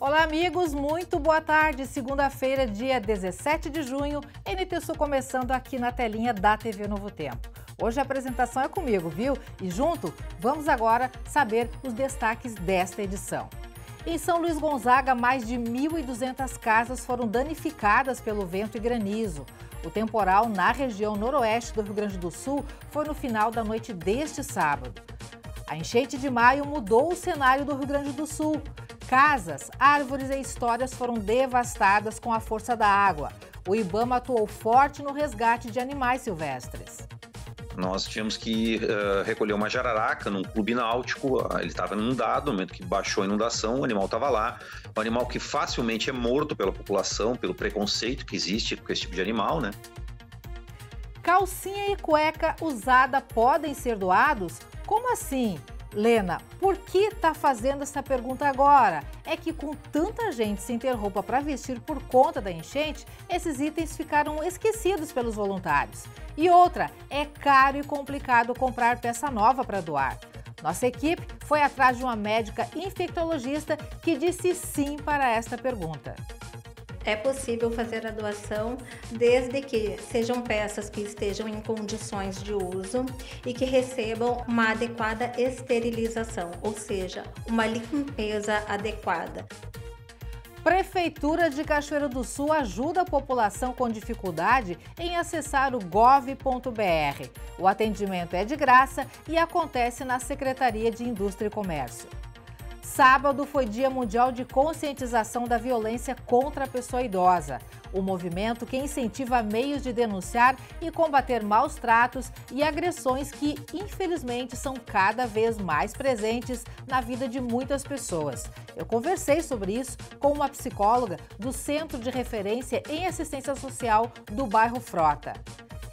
Olá, amigos, muito boa tarde. Segunda-feira, dia 17 de junho, NT Sul começando aqui na telinha da TV Novo Tempo. Hoje a apresentação é comigo, viu? E junto, vamos agora saber os destaques desta edição. Em São Luís Gonzaga, mais de 1.200 casas foram danificadas pelo vento e granizo. O temporal na região noroeste do Rio Grande do Sul foi no final da noite deste sábado. A enchente de maio mudou o cenário do Rio Grande do Sul. Casas, árvores e histórias foram devastadas com a força da água. O IBAMA atuou forte no resgate de animais silvestres. Nós tínhamos que recolher uma jararaca num clube náutico, ele estava inundado, no momento que baixou a inundação, o animal estava lá. Um animal que facilmente é morto pela população, pelo preconceito que existe com esse tipo de animal, né? Calcinha e cueca usada podem ser doados? Como assim? Lena, por que está fazendo essa pergunta agora? É que com tanta gente sem ter roupa para vestir por conta da enchente, esses itens ficaram esquecidos pelos voluntários. E outra, é caro e complicado comprar peça nova para doar. Nossa equipe foi atrás de uma médica infectologista que disse sim para esta pergunta. É possível fazer a doação desde que sejam peças que estejam em condições de uso e que recebam uma adequada esterilização, ou seja, uma limpeza adequada. Prefeitura de Cachoeira do Sul ajuda a população com dificuldade em acessar o gov.br. O atendimento é de graça e acontece na Secretaria de Indústria e Comércio. Sábado foi Dia Mundial de Conscientização da Violência contra a Pessoa Idosa. O movimento que incentiva meios de denunciar e combater maus tratos e agressões que, infelizmente, são cada vez mais presentes na vida de muitas pessoas. Eu conversei sobre isso com uma psicóloga do Centro de Referência em Assistência Social do bairro Frota.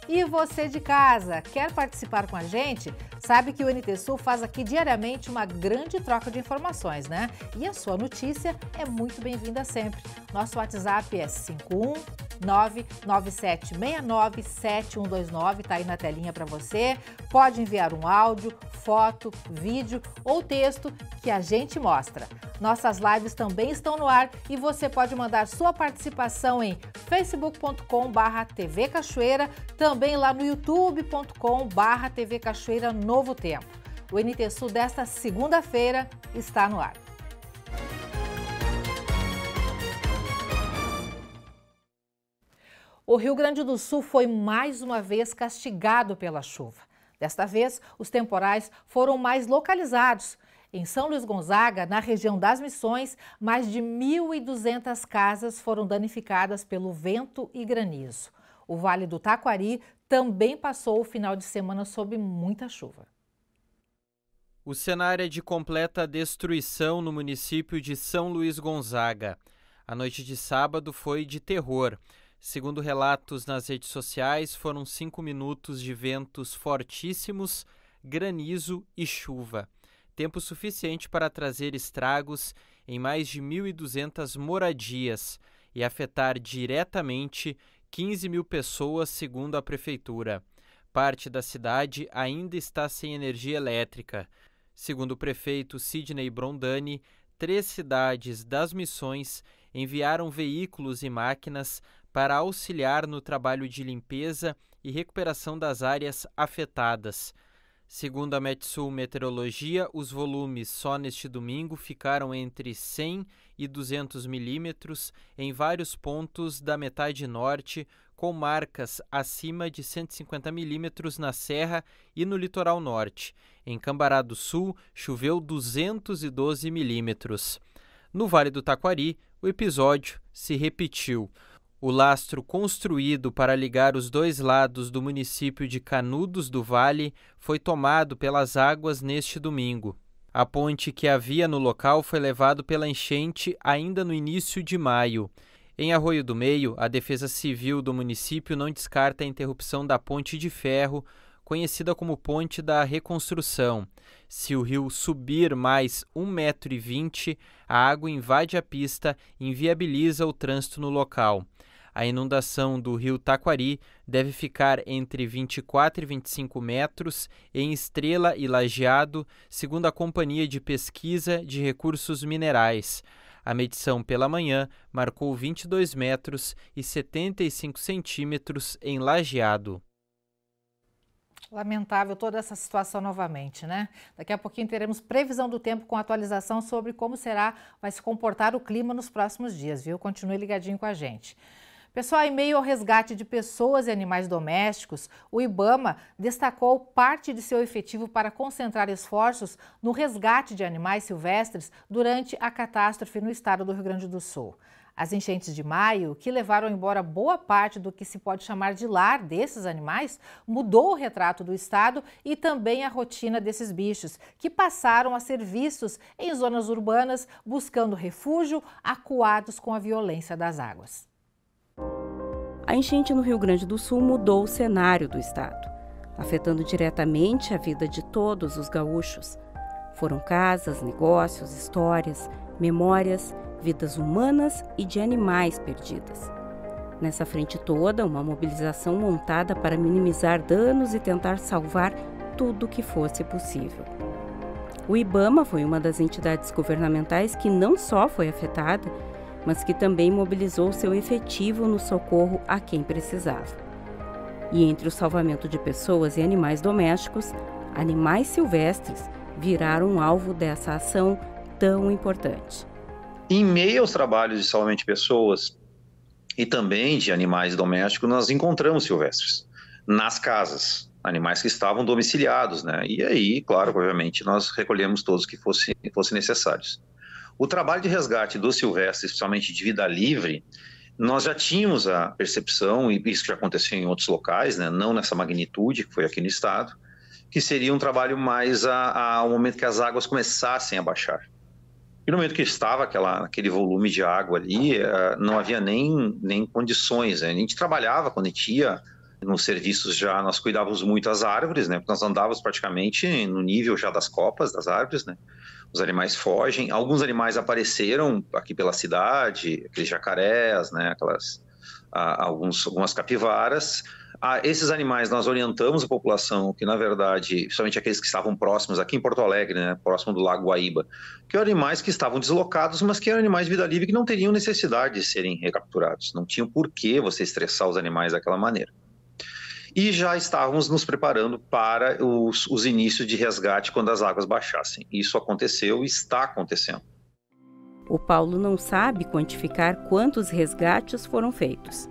E você de casa, quer participar com a gente? Sabe que o NT Sul faz aqui diariamente uma grande troca de informações, né? E a sua notícia é muito bem-vinda sempre. Nosso WhatsApp é 51997697129, tá aí na telinha para você. Pode enviar um áudio, foto, vídeo ou texto que a gente mostra. Nossas lives também estão no ar e você pode mandar sua participação em facebook.com/TV Cachoeira, também lá no youtube.com/TV Cachoeira Novo Tempo. O NT Sul desta segunda-feira está no ar. O Rio Grande do Sul foi mais uma vez castigado pela chuva. Desta vez, os temporais foram mais localizados. Em São Luís Gonzaga, na região das Missões, mais de 1.200 casas foram danificadas pelo vento e granizo. O Vale do Taquari também passou o final de semana sob muita chuva. O cenário é de completa destruição no município de São Luís Gonzaga. A noite de sábado foi de terror. Segundo relatos nas redes sociais, foram 5 minutos de ventos fortíssimos, granizo e chuva. Tempo suficiente para trazer estragos em mais de 1.200 moradias e afetar diretamente 15 mil pessoas, segundo a prefeitura. Parte da cidade ainda está sem energia elétrica. Segundo o prefeito Sidney Brondani, 3 cidades das Missões enviaram veículos e máquinas para auxiliar no trabalho de limpeza e recuperação das áreas afetadas. Segundo a Metsul Meteorologia, os volumes só neste domingo ficaram entre 100 e 200 milímetros em vários pontos da metade norte, com marcas acima de 150 milímetros na Serra e no litoral norte. Em Cambará do Sul, choveu 212 milímetros. No Vale do Taquari, o episódio se repetiu. O lastro construído para ligar os dois lados do município de Canudos do Vale foi tomado pelas águas neste domingo. A ponte que havia no local foi levada pela enchente ainda no início de maio. Em Arroio do Meio, a Defesa Civil do município não descarta a interrupção da ponte de ferro, conhecida como Ponte da Reconstrução. Se o rio subir mais 1,20 m, a água invade a pista e inviabiliza o trânsito no local. A inundação do rio Taquari deve ficar entre 24 e 25 metros em Estrela e Lajeado, segundo a Companhia de Pesquisa de Recursos Minerais. A medição pela manhã marcou 22 metros e 75 centímetros em Lajeado. Lamentável toda essa situação novamente, né? Daqui a pouquinho teremos previsão do tempo com atualização sobre como vai se comportar o clima nos próximos dias, viu? Continue ligadinho com a gente. Pessoal, em meio ao resgate de pessoas e animais domésticos, o IBAMA destacou parte de seu efetivo para concentrar esforços no resgate de animais silvestres durante a catástrofe no estado do Rio Grande do Sul. As enchentes de maio, que levaram embora boa parte do que se pode chamar de lar desses animais, mudou o retrato do estado e também a rotina desses bichos, que passaram a ser vistos em zonas urbanas buscando refúgio, acuados com a violência das águas. A enchente no Rio Grande do Sul mudou o cenário do estado, afetando diretamente a vida de todos os gaúchos. Foram casas, negócios, histórias, memórias, vidas humanas e de animais perdidas. Nessa frente toda, uma mobilização montada para minimizar danos e tentar salvar tudo o que fosse possível. O IBAMA foi uma das entidades governamentais que não só foi afetada, mas que também mobilizou seu efetivo no socorro a quem precisava. E entre o salvamento de pessoas e animais domésticos, animais silvestres viraram alvo dessa ação tão importante. Em meio aos trabalhos de salvamento de pessoas e também de animais domésticos, nós encontramos silvestres nas casas, animais que estavam domiciliados, né? E aí, claro, obviamente, nós recolhemos todos que fossem necessários. O trabalho de resgate dos silvestres, especialmente de vida livre, nós já tínhamos a percepção, e isso já aconteceu em outros locais, né? Não nessa magnitude que foi aqui no estado, que seria um trabalho mais ao momento que as águas começassem a baixar. E no momento que estava aquele volume de água ali, não havia nem condições, né? A gente trabalhava quando a gente ia nos serviços já, nós cuidávamos muito das árvores, né? Porque nós andávamos praticamente no nível já das copas das árvores, né? Os animais fogem, alguns animais apareceram aqui pela cidade, aqueles jacarés, né? Algumas capivaras. Esses animais nós orientamos a população que, na verdade, principalmente aqueles que estavam próximos, aqui em Porto Alegre, né, próximo do Lago Guaíba, que eram animais que estavam deslocados, mas que eram animais de vida livre que não teriam necessidade de serem recapturados. Não tinham por que você estressar os animais daquela maneira. E já estávamos nos preparando para os inícios de resgate quando as águas baixassem. Isso aconteceu e está acontecendo. O Paulo não sabe quantificar quantos resgates foram feitos.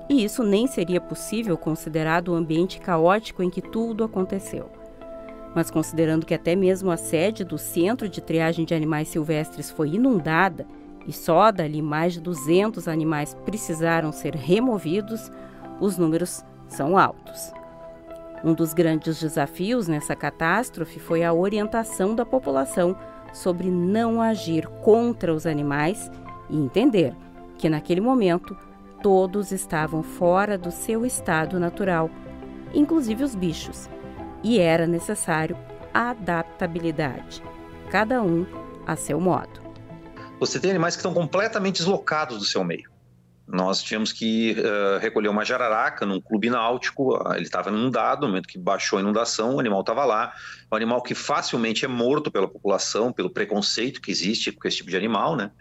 E isso nem seria possível considerado o ambiente caótico em que tudo aconteceu. Mas considerando que até mesmo a sede do Centro de Triagem de Animais Silvestres foi inundada e só dali mais de 200 animais precisaram ser removidos, os números são altos. Um dos grandes desafios nessa catástrofe foi a orientação da população sobre não agir contra os animais e entender que naquele momento todos estavam fora do seu estado natural, inclusive os bichos, e era necessário adaptabilidade, cada um a seu modo. Você tem animais que estão completamente deslocados do seu meio. Nós tínhamos que recolher uma jararaca num clube náutico, ele estava inundado, no momento que baixou a inundação, o animal estava lá, um animal que facilmente é morto pela população, pelo preconceito que existe com esse tipo de animal, né?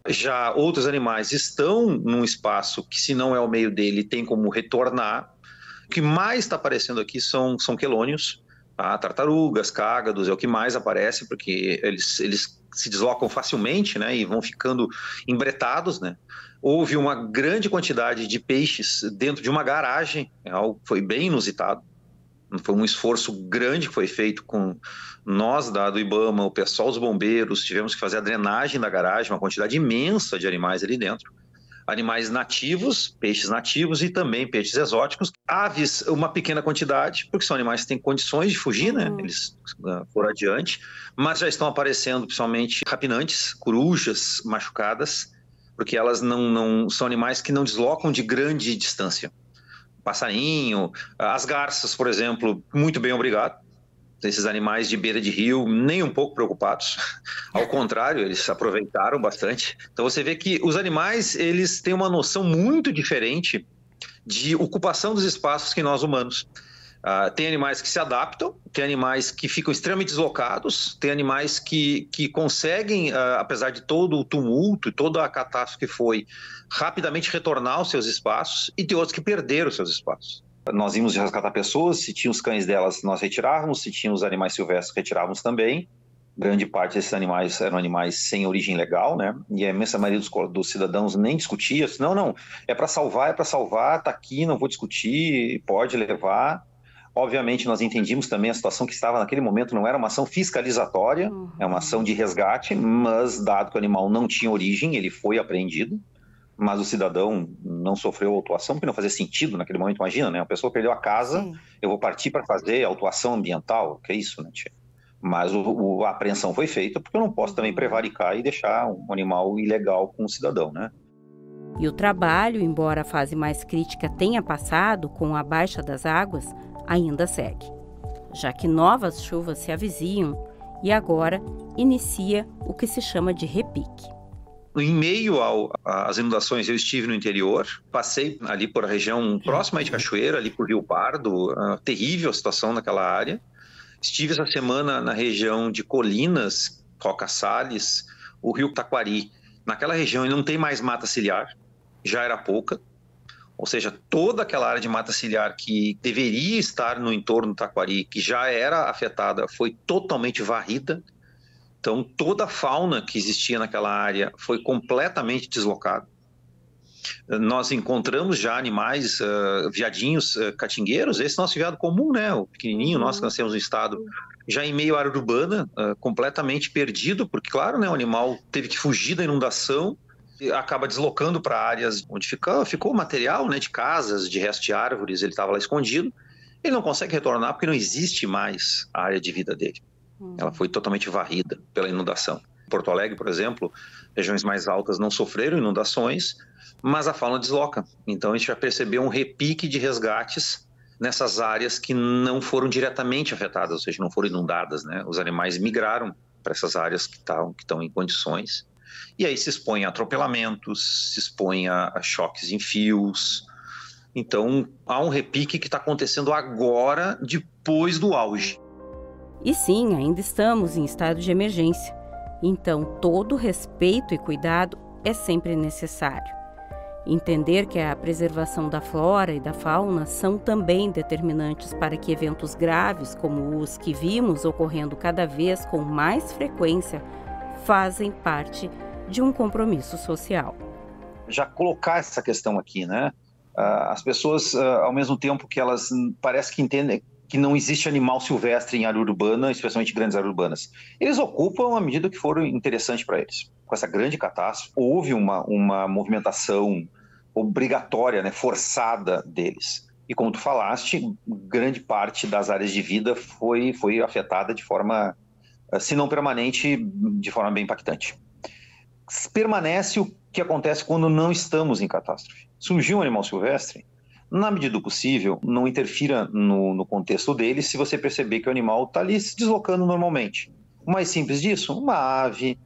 Já outros animais estão num espaço que, se não é o meio dele, tem como retornar. O que mais está aparecendo aqui são quelônios, tá? Tartarugas, cágados, é o que mais aparece, porque eles se deslocam facilmente, né, e vão ficando embretados, né? Houve uma grande quantidade de peixes dentro de uma garagem, algo que foi bem inusitado. Foi um esforço grande que foi feito com nós do IBAMA, o pessoal dos bombeiros, tivemos que fazer a drenagem da garagem, uma quantidade imensa de animais ali dentro. Animais nativos, peixes nativos e também peixes exóticos. Aves, uma pequena quantidade, porque são animais que têm condições de fugir, né? Eles foram adiante, mas já estão aparecendo principalmente rapinantes, corujas machucadas, porque elas não são animais que não deslocam de grande distância. Passarinho, as garças, por exemplo, muito bem, obrigado. Esses animais de beira de rio, nem um pouco preocupados. Ao contrário, eles aproveitaram bastante. Então você vê que os animais, eles têm uma noção muito diferente de ocupação dos espaços que nós humanos. Tem animais que se adaptam, tem animais que ficam extremamente deslocados, tem animais que conseguem, apesar de todo o tumulto e toda a catástrofe que foi, rapidamente retornar aos seus espaços, e tem outros que perderam os seus espaços. Nós íamos resgatar pessoas, se tinha os cães delas nós retirávamos, se tinha os animais silvestres retirávamos também. Grande parte desses animais eram animais sem origem legal, né? E a imensa maioria dos cidadãos nem discutia, não, é para salvar, tá aqui, não vou discutir, pode levar. Obviamente nós entendíamos também a situação que estava naquele momento, não era uma ação fiscalizatória, é uma ação de resgate, mas dado que o animal não tinha origem, ele foi apreendido. Mas o cidadão não sofreu autuação, porque não fazia sentido naquele momento, imagina, né? A pessoa perdeu a casa, sim, eu vou partir para fazer autuação ambiental, que é isso, né, tia? Mas a apreensão foi feita porque eu não posso também prevaricar e deixar um animal ilegal com o cidadão, né? E o trabalho, embora a fase mais crítica tenha passado com a baixa das águas, ainda segue, já que novas chuvas se avizinham e agora inicia o que se chama de repique. Em meio às inundações, eu estive no interior, passei ali por a região próxima de Cachoeira, ali por Rio Pardo, terrível a situação naquela área. Estive essa semana na região de Colinas, Roca Salles, o Rio Taquari. Naquela região não tem mais mata ciliar, já era pouca. Ou seja, toda aquela área de mata ciliar que deveria estar no entorno do Taquari, que já era afetada, foi totalmente varrida. Então, toda a fauna que existia naquela área foi completamente deslocada. Nós encontramos já animais, viadinhos catingueiros, esse nosso veado comum, né, o pequenininho nosso que nós temos no estado, já em meio à área urbana, completamente perdido, porque, claro, né, o animal teve que fugir da inundação, acaba deslocando para áreas onde ficou material, né, de casas, de restos de árvores, ele estava lá escondido, ele não consegue retornar porque não existe mais a área de vida dele. Ela foi totalmente varrida pela inundação. Em Porto Alegre, por exemplo, regiões mais altas não sofreram inundações, mas a fauna desloca. Então a gente já percebeu um repique de resgates nessas áreas que não foram diretamente afetadas, ou seja, não foram inundadas, né? Os animais migraram para essas áreas que estão em condições. E aí se expõe a atropelamentos, se expõe a choques em fios. Então há um repique que está acontecendo agora, depois do auge. E sim, ainda estamos em estado de emergência. Então, todo respeito e cuidado é sempre necessário. Entender que a preservação da flora e da fauna são também determinantes para que eventos graves, como os que vimos ocorrendo cada vez com mais frequência, fazem parte de um compromisso social. Já colocar essa questão aqui, né? As pessoas, ao mesmo tempo que elas parece que entendem que não existe animal silvestre em área urbana, especialmente grandes áreas urbanas. Eles ocupam a medida que for interessante para eles. Com essa grande catástrofe, houve uma movimentação obrigatória, né, forçada deles. E como tu falaste, grande parte das áreas de vida foi afetada de forma, se não permanente, de forma bem impactante. Permanece o que acontece quando não estamos em catástrofe. Surgiu um animal silvestre, na medida do possível, não interfira no contexto dele se você perceber que o animal está ali se deslocando normalmente. O mais simples disso, uma ave,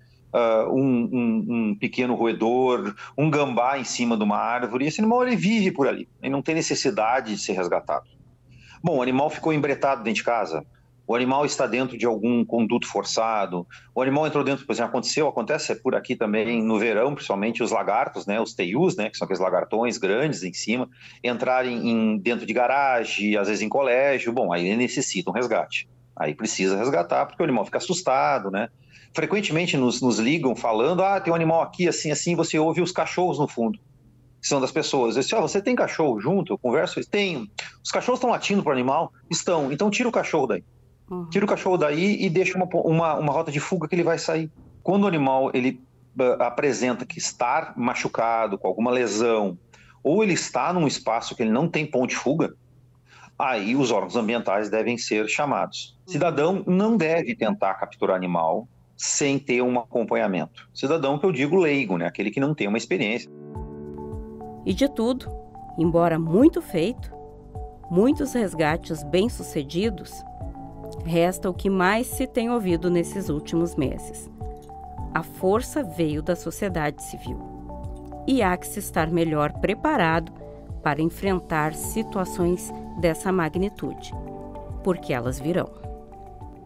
um pequeno roedor, um gambá em cima de uma árvore, esse animal ele vive por ali, ele não tem necessidade de ser resgatado. Bom, o animal ficou embretado dentro de casa, o animal está dentro de algum conduto forçado, o animal entrou dentro, por exemplo, acontece por aqui também no verão, principalmente os lagartos, né, os teius, né, que são aqueles lagartões grandes em cima, entrarem dentro de garagem, às vezes em colégio, bom, aí necessita um resgate. Aí precisa resgatar, porque o animal fica assustado, né? Frequentemente nos ligam falando, tem um animal aqui, assim, você ouve os cachorros no fundo, que são das pessoas. Eu disse, você tem cachorro junto? Eu converso, tenho. Os cachorros estão latindo para o animal? Estão, então tira o cachorro daí. Tira o cachorro daí e deixa uma rota de fuga que ele vai sair. Quando o animal ele apresenta que está machucado, com alguma lesão, ou ele está num espaço que ele não tem ponto de fuga, aí os órgãos ambientais devem ser chamados. Cidadão não deve tentar capturar animal sem ter um acompanhamento. Cidadão que eu digo leigo, né? Aquele que não tem uma experiência. E de tudo, embora muito feito, muitos resgates bem-sucedidos, resta o que mais se tem ouvido nesses últimos meses. A força veio da sociedade civil. E há que se estar melhor preparado para enfrentar situações dessa magnitude, porque elas virão.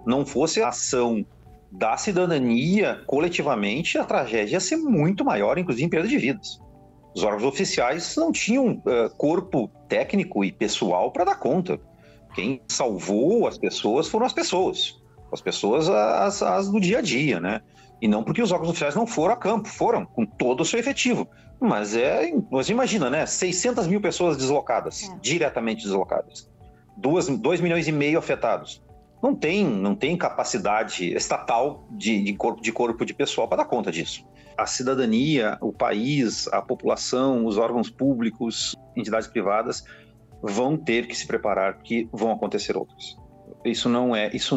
Não fosse a ação da cidadania coletivamente, a tragédia ia ser muito maior, inclusive em perda de vidas. Os órgãos oficiais não tinham corpo técnico e pessoal para dar conta. Quem salvou as pessoas foram as pessoas as do dia a dia, né? E não porque os órgãos oficiais não foram a campo, foram com todo o seu efetivo. Mas imagina, né? 600 mil pessoas deslocadas, diretamente deslocadas. 2,5 milhões afetados. Não tem capacidade estatal de corpo de pessoal para dar conta disso. A cidadania, o país, a população, os órgãos públicos, entidades privadas vão ter que se preparar, porque vão acontecer outras. Isso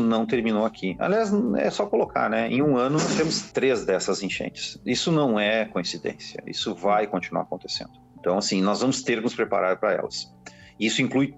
não terminou aqui. Aliás, é só colocar, né? Em um ano nós temos 3 dessas enchentes. Isso não é coincidência. Isso vai continuar acontecendo. Então, assim, nós vamos ter que nos preparar para elas. Isso inclui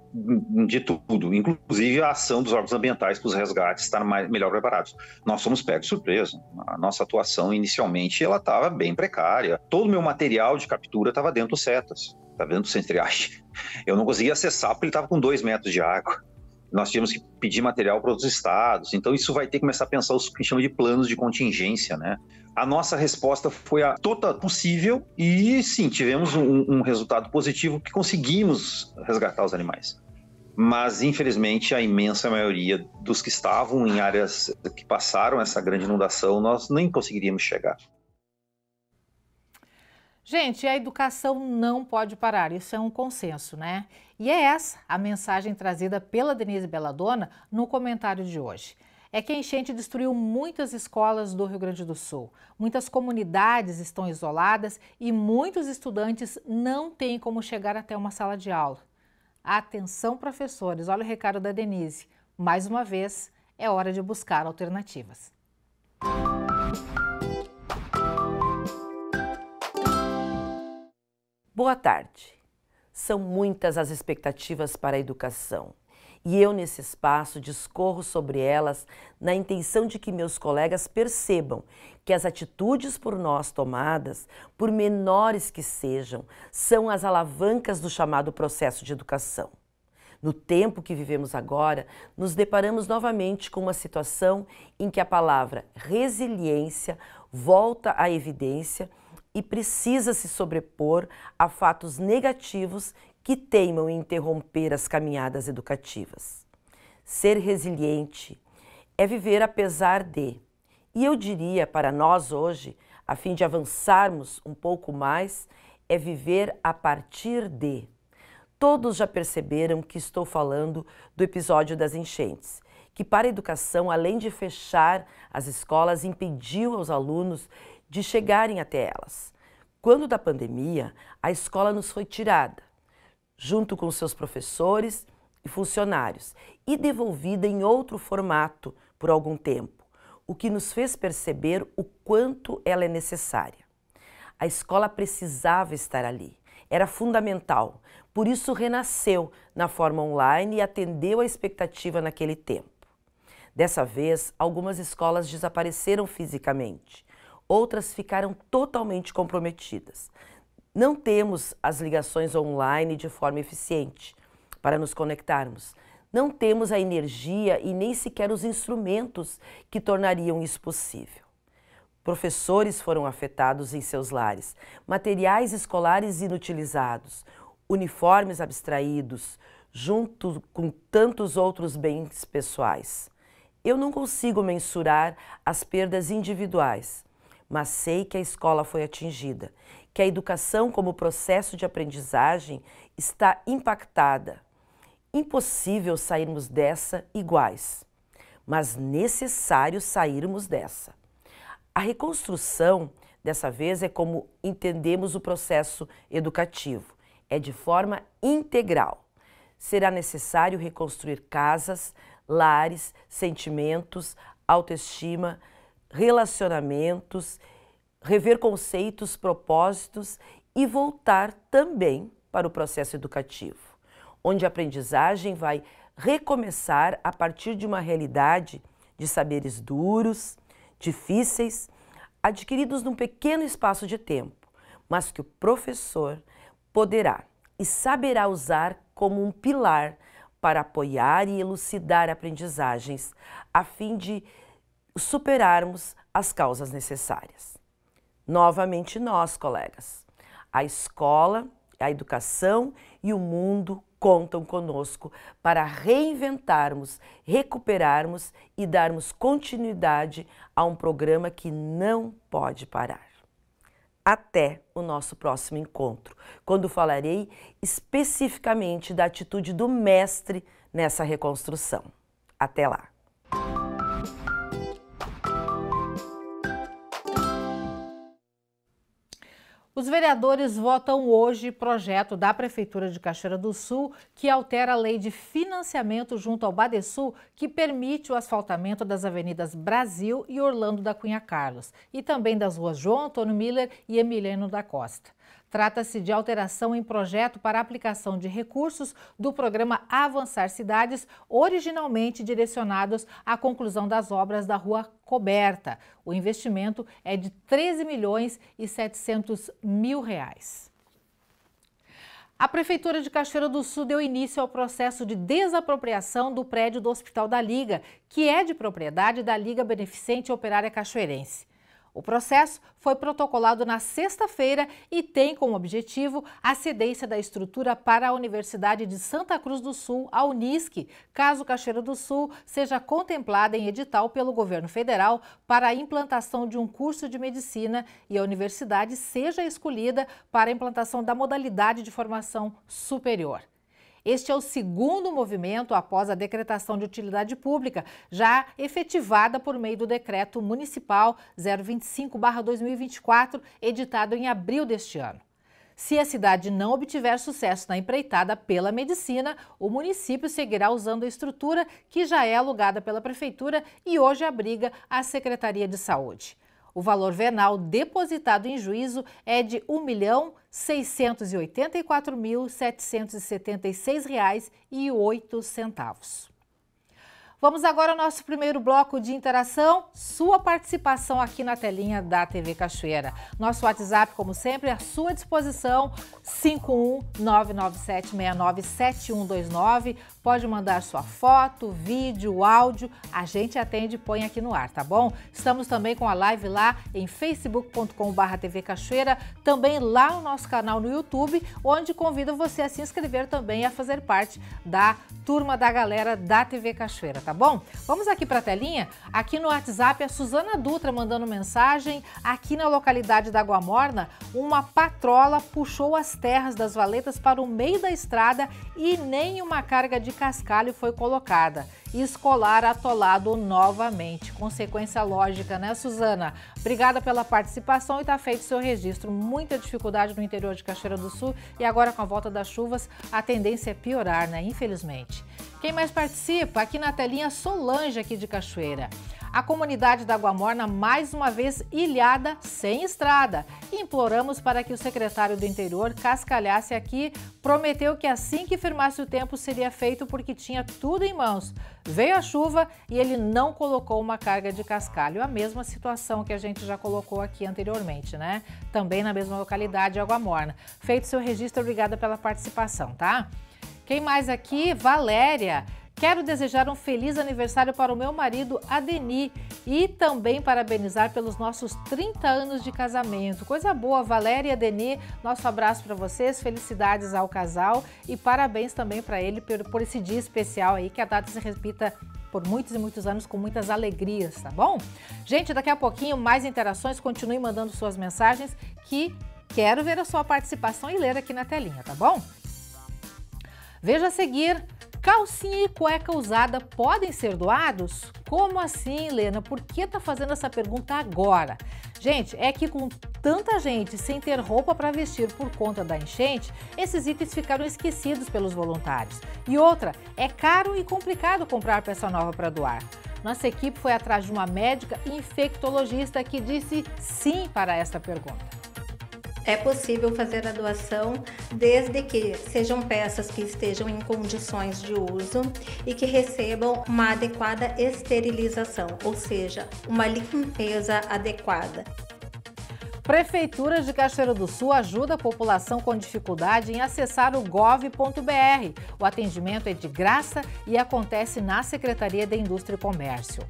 de tudo, inclusive a ação dos órgãos ambientais para os resgates estar melhor preparados. Nós fomos pegos de surpresa. A nossa atuação, inicialmente, ela estava bem precária. Todo o meu material de captura estava dentro do CETAS, estava dentro do centro de triagem. Eu não conseguia acessar porque ele estava com 2 metros de água. Nós tínhamos que pedir material para outros estados. Então, isso vai ter que começar a pensar o que a gente chama de planos de contingência, né? A nossa resposta foi a total possível e, sim, tivemos um resultado positivo que conseguimos resgatar os animais. Mas, infelizmente, a imensa maioria dos que estavam em áreas que passaram essa grande inundação, nós nem conseguiríamos chegar. Gente, a educação não pode parar, isso é um consenso, né? E é essa a mensagem trazida pela Denise Belladonna no comentário de hoje. É que a enchente destruiu muitas escolas do Rio Grande do Sul. Muitas comunidades estão isoladas e muitos estudantes não têm como chegar até uma sala de aula. Atenção, professores, olha o recado da Denise. Mais uma vez, é hora de buscar alternativas. Boa tarde. São muitas as expectativas para a educação e eu, nesse espaço, discorro sobre elas na intenção de que meus colegas percebam que as atitudes por nós tomadas, por menores que sejam, são as alavancas do chamado processo de educação. No tempo que vivemos agora, nos deparamos novamente com uma situação em que a palavra resiliência volta à evidência e precisa se sobrepor a fatos negativos que teimam em interromper as caminhadas educativas. Ser resiliente é viver apesar de, e eu diria para nós hoje, a fim de avançarmos um pouco mais, é viver a partir de. Todos já perceberam que estou falando do episódio das enchentes, que para a educação, além de fechar as escolas, impediu aos alunos de chegarem até elas. Quando da pandemia, a escola nos foi tirada, junto com seus professores e funcionários, e devolvida em outro formato por algum tempo, o que nos fez perceber o quanto ela é necessária. A escola precisava estar ali, era fundamental, por isso renasceu na forma online e atendeu à expectativa naquele tempo. Dessa vez, algumas escolas desapareceram fisicamente, outras ficaram totalmente comprometidas. Não temos as ligações online de forma eficiente para nos conectarmos. Não temos a energia e nem sequer os instrumentos que tornariam isso possível. Professores foram afetados em seus lares, materiais escolares inutilizados, uniformes abstraídos, junto com tantos outros bens pessoais. Eu não consigo mensurar as perdas individuais, mas sei que a escola foi atingida, que a educação como processo de aprendizagem está impactada. Impossível sairmos dessa iguais, mas necessário sairmos dessa. A reconstrução, dessa vez, é como entendemos o processo educativo. É de forma integral. Será necessário reconstruir casas, lares, sentimentos, autoestima, relacionamentos, rever conceitos, propósitos e voltar também para o processo educativo, onde a aprendizagem vai recomeçar a partir de uma realidade de saberes duros, difíceis, adquiridos num pequeno espaço de tempo, mas que o professor poderá, e saberá usar como um pilar para apoiar e elucidar aprendizagens, a fim de superarmos as causas necessárias. Novamente nós, colegas, a escola, a educação e o mundo contam conosco para reinventarmos, recuperarmos e darmos continuidade a um programa que não pode parar. Até o nosso próximo encontro, quando falarei especificamente da atitude do mestre nessa reconstrução. Até lá! Os vereadores votam hoje projeto da Prefeitura de Cachoeira do Sul que altera a lei de financiamento junto ao Badesul, que permite o asfaltamento das avenidas Brasil e Orlando da Cunha Carlos e também das ruas João Antônio Miller e Emiliano da Costa. Trata-se de alteração em projeto para aplicação de recursos do programa Avançar Cidades, originalmente direcionados à conclusão das obras da Rua Coberta. O investimento é de R$ 13.700.000. A Prefeitura de Cachoeira do Sul deu início ao processo de desapropriação do prédio do Hospital da Liga, que é de propriedade da Liga Beneficente Operária Cachoeirense. O processo foi protocolado na sexta-feira e tem como objetivo a cedência da estrutura para a Universidade de Santa Cruz do Sul, a Unisc, caso Cachoeira do Sul seja contemplada em edital pelo governo federal para a implantação de um curso de medicina e a universidade seja escolhida para a implantação da modalidade de formação superior. Este é o segundo movimento após a decretação de utilidade pública, já efetivada por meio do Decreto Municipal 025/2024, editado em abril deste ano. Se a cidade não obtiver sucesso na empreitada pela medicina, o município seguirá usando a estrutura que já é alugada pela Prefeitura e hoje abriga a Secretaria de Saúde. O valor venal depositado em juízo é de R$ 1.684.776,08. Vamos agora ao nosso primeiro bloco de interação, sua participação aqui na telinha da TV Cachoeira. Nosso WhatsApp, como sempre, à sua disposição, 51997697129. Pode mandar sua foto, vídeo, áudio, a gente atende e põe aqui no ar, tá bom? Estamos também com a live lá em facebook.com/TV Cachoeira, também lá no nosso canal no YouTube, onde convido você a se inscrever também e a fazer parte da turma da galera da TV Cachoeira, tá bom? Vamos aqui para a telinha. Aqui no WhatsApp, a Suzana Dutra mandando mensagem. Aqui na localidade da Água Morna, uma patrola puxou as terras das valetas para o meio da estrada e nenhuma carga de cascalho foi colocada. Escolar atolado novamente. Consequência lógica, né, Suzana? Obrigada pela participação e tá feito seu registro. Muita dificuldade no interior de Cachoeira do Sul e agora com a volta das chuvas a tendência é piorar, né? Infelizmente. Quem mais participa? Aqui na telinha, Solange aqui de Cachoeira. A comunidade da Água Morna mais uma vez ilhada sem estrada. Imploramos para que o secretário do Interior cascalhasse aqui, prometeu que assim que firmasse o tempo seria feito porque tinha tudo em mãos. Veio a chuva e ele não colocou uma carga de cascalho. A mesma situação que a gente já colocou aqui anteriormente, né? Também na mesma localidade, Água Morna. Feito seu registro, obrigada pela participação, tá? Quem mais aqui? Valéria. Quero desejar um feliz aniversário para o meu marido, Adeni, e também parabenizar pelos nossos 30 anos de casamento. Coisa boa, Valéria e Adeni, nosso abraço para vocês, felicidades ao casal e parabéns também para ele por esse dia especial aí, que a data se repita por muitos e muitos anos com muitas alegrias, tá bom? Gente, daqui a pouquinho mais interações, continue mandando suas mensagens que quero ver a sua participação e ler aqui na telinha, tá bom? Veja a seguir. Calcinha e cueca usada podem ser doados? Como assim, Helena? Por que tá fazendo essa pergunta agora? Gente, é que com tanta gente sem ter roupa para vestir por conta da enchente, esses itens ficaram esquecidos pelos voluntários. E outra, é caro e complicado comprar peça nova para doar. Nossa equipe foi atrás de uma médica infectologista que disse sim para essa pergunta. É possível fazer a doação desde que sejam peças que estejam em condições de uso e que recebam uma adequada esterilização, ou seja, uma limpeza adequada. Prefeitura de Cachoeira do Sul ajuda a população com dificuldade em acessar o gov.br. O atendimento é de graça e acontece na Secretaria da Indústria e Comércio.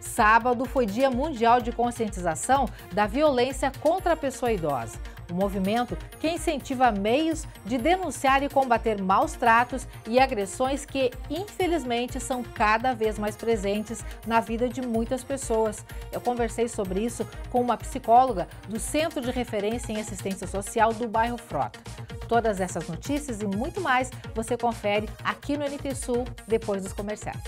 Sábado foi Dia Mundial de Conscientização da Violência contra a Pessoa Idosa. Um movimento que incentiva meios de denunciar e combater maus tratos e agressões que, infelizmente, são cada vez mais presentes na vida de muitas pessoas. Eu conversei sobre isso com uma psicóloga do Centro de Referência em Assistência Social do bairro Frota. Todas essas notícias e muito mais você confere aqui no NT Sul depois dos comerciais.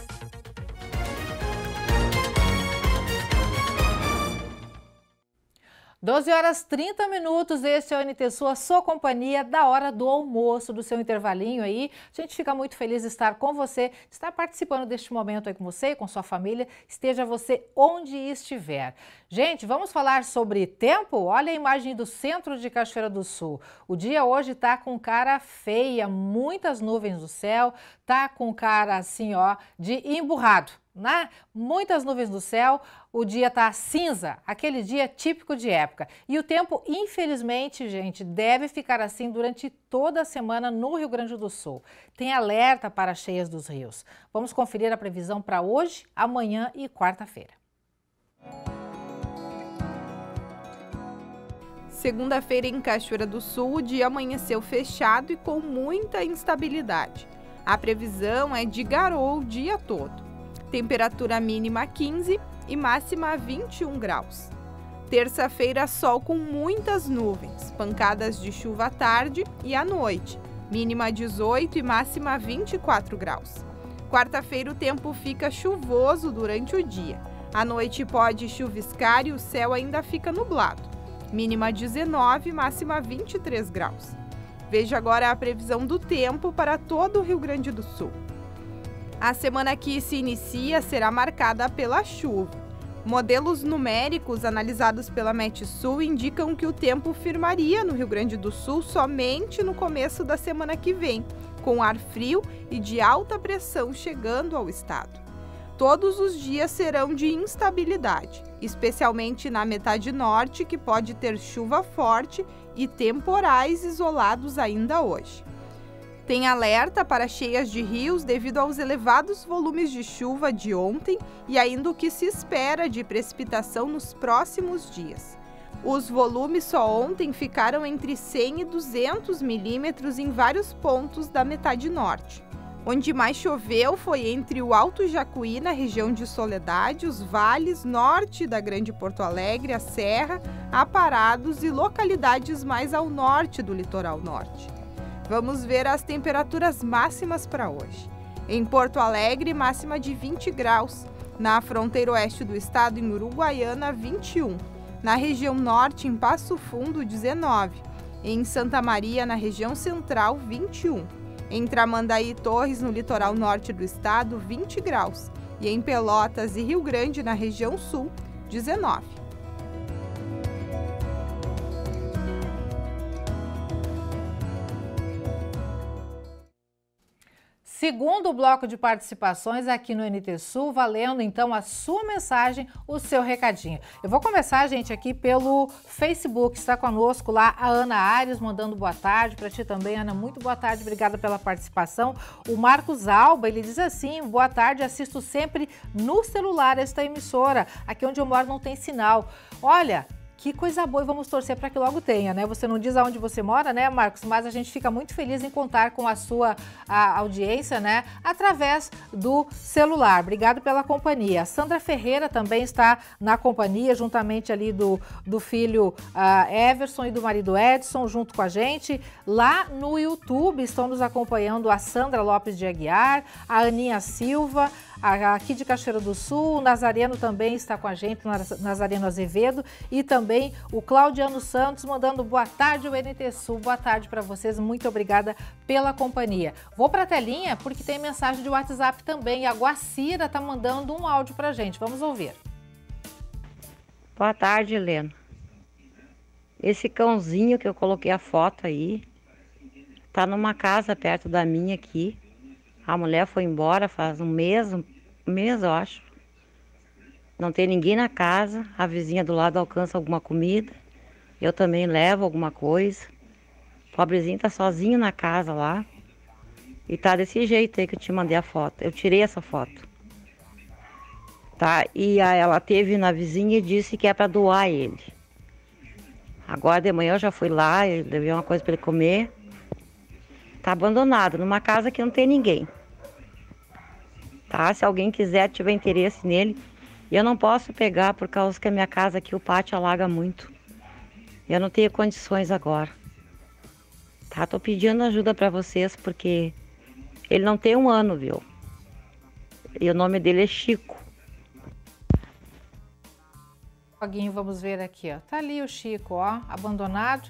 12h30, este é o NT Sul, a sua companhia da hora do almoço, do seu intervalinho aí. A gente fica muito feliz de estar com você, de estar participando deste momento aí com você, com sua família, esteja você onde estiver. Gente, vamos falar sobre tempo? Olha a imagem do centro de Cachoeira do Sul. O dia hoje tá com cara feia, muitas nuvens no céu, tá com cara assim, ó, de emburrado, né? Muitas nuvens no céu, o dia tá cinza, aquele dia típico de época. E o tempo, infelizmente, gente, deve ficar assim durante toda a semana no Rio Grande do Sul. Tem alerta para cheias dos rios. Vamos conferir a previsão para hoje, amanhã e quarta-feira. Segunda-feira em Cachoeira do Sul, o dia amanheceu fechado e com muita instabilidade. A previsão é de garoa o dia todo. Temperatura mínima 15 e máxima 21 graus. Terça-feira, sol com muitas nuvens, pancadas de chuva à tarde e à noite, mínima 18 e máxima 24 graus. Quarta-feira, o tempo fica chuvoso durante o dia. À noite pode chuviscar e o céu ainda fica nublado, mínima 19 e máxima 23 graus. Veja agora a previsão do tempo para todo o Rio Grande do Sul. A semana que se inicia será marcada pela chuva. Modelos numéricos analisados pela Metsul indicam que o tempo firmaria no Rio Grande do Sul somente no começo da semana que vem, com ar frio e de alta pressão chegando ao estado. Todos os dias serão de instabilidade, especialmente na metade norte, que pode ter chuva forte e temporais isolados ainda hoje. Tem alerta para cheias de rios devido aos elevados volumes de chuva de ontem e ainda o que se espera de precipitação nos próximos dias. Os volumes só ontem ficaram entre 100 e 200 milímetros em vários pontos da metade norte. Onde mais choveu foi entre o Alto Jacuí, na região de Soledade, os vales norte da Grande Porto Alegre, a Serra, Aparados e localidades mais ao norte do litoral norte. Vamos ver as temperaturas máximas para hoje. Em Porto Alegre, máxima de 20 graus. Na fronteira oeste do estado, em Uruguaiana, 21. Na região norte, em Passo Fundo, 19. Em Santa Maria, na região central, 21. Em Tramandaí e Torres, no litoral norte do estado, 20 graus. E em Pelotas e Rio Grande, na região sul, 19. Segundo bloco de participações aqui no NT Sul, valendo então a sua mensagem, o seu recadinho. Eu vou começar, gente, aqui pelo Facebook. Está conosco lá a Ana Ares, mandando boa tarde. Para ti também, Ana, muito boa tarde, obrigada pela participação. O Marcos Alba, ele diz assim, boa tarde, assisto sempre no celular esta emissora. Aqui onde eu moro não tem sinal. Olha, que coisa boa, e vamos torcer para que logo tenha, né? Você não diz aonde você mora, né, Marcos? Mas a gente fica muito feliz em contar com a sua audiência, né? Através do celular. Obrigado pela companhia. A Sandra Ferreira também está na companhia, juntamente ali do filho Everson e do marido Edson, junto com a gente. Lá no YouTube estão nos acompanhando a Sandra Lopes de Aguiar, a Aninha Silva, aqui de Cachoeira do Sul, o Nazareno também está com a gente, o Nazareno Azevedo, e também o Claudiano Santos mandando boa tarde ao NT Sul. Boa tarde para vocês, muito obrigada pela companhia. Vou para a telinha porque tem mensagem de WhatsApp também. A Guacira está mandando um áudio para a gente, vamos ouvir. Boa tarde, Helena. Esse cãozinho que eu coloquei a foto aí, tá numa casa perto da minha aqui. A mulher foi embora faz um mês eu acho. Não tem ninguém na casa, a vizinha do lado alcança alguma comida. Eu também levo alguma coisa. O pobrezinho tá sozinho na casa lá. E tá desse jeito aí que eu te mandei a foto. Eu tirei essa foto. Tá? E ela teve na vizinha e disse que é para doar ele. Agora de manhã eu já fui lá, eu levei uma coisa para ele comer. Tá abandonado, numa casa que não tem ninguém. Tá? Se alguém quiser, tiver interesse nele, eu não posso pegar por causa que a minha casa aqui, o pátio alaga muito. Eu não tenho condições agora. Tá? Tô pedindo ajuda para vocês porque ele não tem 1 ano, viu? E o nome dele é Chico. Vamos ver aqui, ó. Tá ali o Chico, ó, abandonado,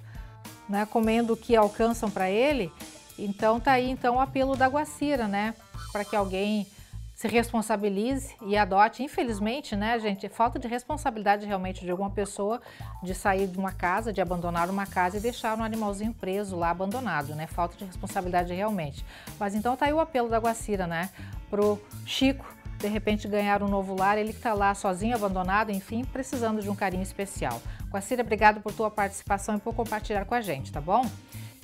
né, comendo o que alcançam para ele. Então tá aí então o apelo da Guacira, né, para que alguém se responsabilize e adote. Infelizmente, né, gente, falta de responsabilidade realmente de alguma pessoa de sair de uma casa, de abandonar uma casa e deixar um animalzinho preso lá abandonado, né? Falta de responsabilidade realmente. Mas então tá aí o apelo da Guacira, né, pro Chico de repente ganhar um novo lar, ele que está lá sozinho, abandonado, enfim, precisando de um carinho especial. Guacira, obrigado por tua participação e por compartilhar com a gente, tá bom?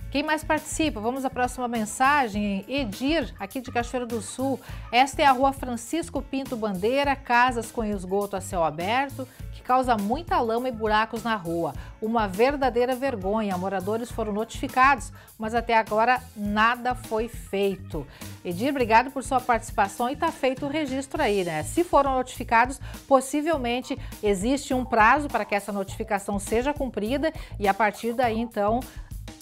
Quem mais participa? Vamos à próxima mensagem. Edir, aqui de Cachoeira do Sul. Esta é a rua Francisco Pinto Bandeira, casas com esgoto a céu aberto, que causa muita lama e buracos na rua. Uma verdadeira vergonha. Moradores foram notificados, mas até agora nada foi feito. Edir, obrigado por sua participação e tá feito o registro aí, né? Se foram notificados, possivelmente existe um prazo para que essa notificação seja cumprida e a partir daí, então,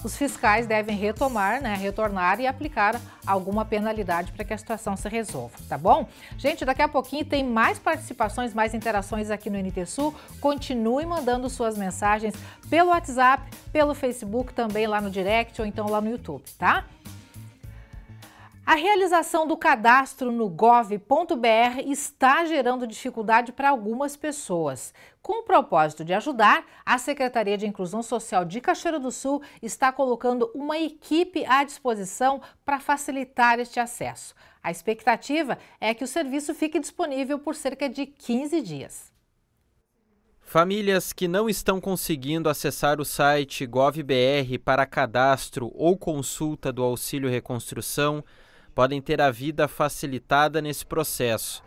os fiscais devem retornar e aplicar alguma penalidade para que a situação se resolva, tá bom? Gente, daqui a pouquinho tem mais participações, mais interações aqui no NT Sul. Continue mandando suas mensagens pelo WhatsApp, pelo Facebook, também lá no direct ou então lá no YouTube, tá? A realização do cadastro no gov.br está gerando dificuldade para algumas pessoas. Com o propósito de ajudar, a Secretaria de Inclusão Social de Cachoeira do Sul está colocando uma equipe à disposição para facilitar este acesso. A expectativa é que o serviço fique disponível por cerca de 15 dias. Famílias que não estão conseguindo acessar o site gov.br para cadastro ou consulta do Auxílio Reconstrução podem ter a vida facilitada nesse processo.